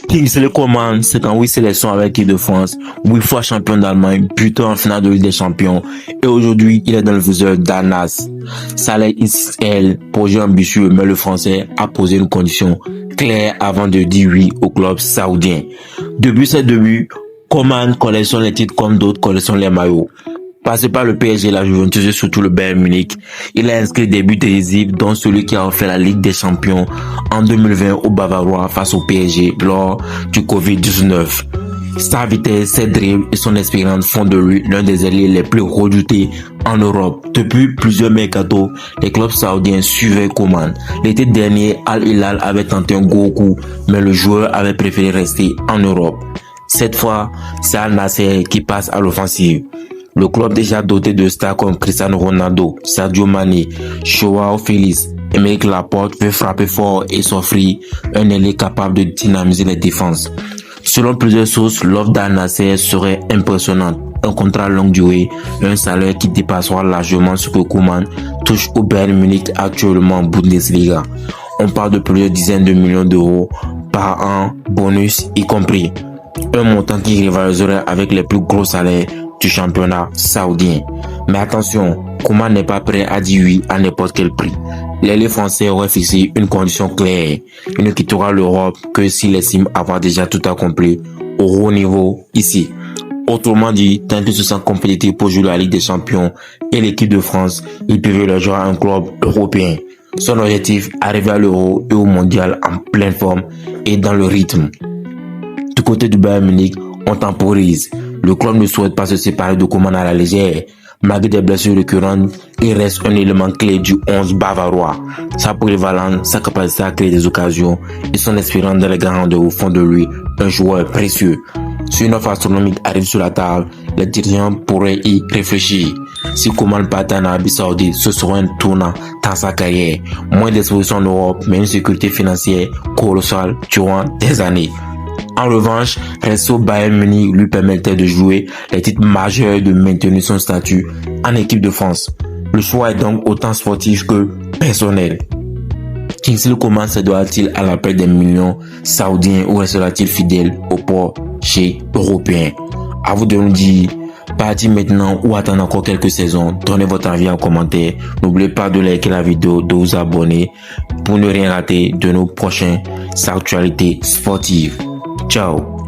Kingsley Coman, 58 sélections avec l'équipe de France, 8 fois champion d'Allemagne, buteur en finale de Ligue des Champions, et aujourd'hui, il est dans le viseur d'Al-Nassr. Saleh Ismaël, projet ambitieux, mais le Français a posé une condition claire avant de dire oui au club saoudien. Depuis ses débuts, Coman collectionne les titres comme d'autres collectionnent les maillots. Passé par le PSG, la Juventus et surtout le Bayern Munich, il a inscrit des buts décisifs, dont celui qui a offert la Ligue des Champions en 2020 aux Bavarois face au PSG lors du Covid-19. Sa vitesse, ses dribbles et son expérience font de lui l'un des ailiers les plus redoutés en Europe. Depuis plusieurs mercatos, les clubs saoudiens suivaient Coman. L'été dernier, Al Hilal avait tenté un gros coup, mais le joueur avait préféré rester en Europe. Cette fois, c'est Al-Nassr qui passe à l'offensive. Le club déjà doté de stars comme Cristiano Ronaldo, Sadio Mané, Joao Félix, Aymeric Laporte veut frapper fort et s'offrir un ailier capable de dynamiser les défenses. Selon plusieurs sources, l'offre d'Al-Nassr serait impressionnante. Un contrat longue durée, un salaire qui dépassera largement ce que Coman touche au Bayern Munich actuellement en Bundesliga. On parle de plusieurs dizaines de millions d'euros par an, bonus y compris. Un montant qui rivaliserait avec les plus gros salaires du championnat saoudien. Mais attention, Coman n'est pas prêt à dire oui à n'importe quel prix. L'ailier français aurait fixé une condition claire. Il ne quittera l'Europe que s'il estime avoir déjà tout accompli au haut niveau ici. Autrement dit, tant qu'il se sent compétitif pour jouer la Ligue des Champions et l'équipe de France, il peut le jouer à un club européen. Son objectif, arriver à l'Euro et au Mondial en pleine forme et dans le rythme. Du côté du Bayern Munich, on temporise. Le club ne souhaite pas se séparer de Coman à la légère. Malgré des blessures récurrentes, il reste un élément clé du 11 bavarois. Sa polyvalence, sa capacité à créer des occasions et son expérience dans les grands rendez-vous font de lui un joueur précieux. Si une offre astronomique arrive sur la table, les dirigeants pourraient y réfléchir. Si Coman partait en Arabie Saoudite, ce serait un tournant dans sa carrière. Moins d'exposition en Europe, mais une sécurité financière colossale durant des années. En revanche, rester au Bayern Munich lui permettait de jouer les titres majeurs et de maintenir son statut en équipe de France. Le choix est donc autant sportif que personnel. Kingsley Coman se doit-il à l'appel des millions saoudiens ou restera-t-il fidèle au projet européen? À vous de nous dire, parti maintenant ou attendre encore quelques saisons. Donnez votre avis en commentaire. N'oubliez pas de liker la vidéo, de vous abonner pour ne rien rater de nos prochaines actualités sportives. Ciao.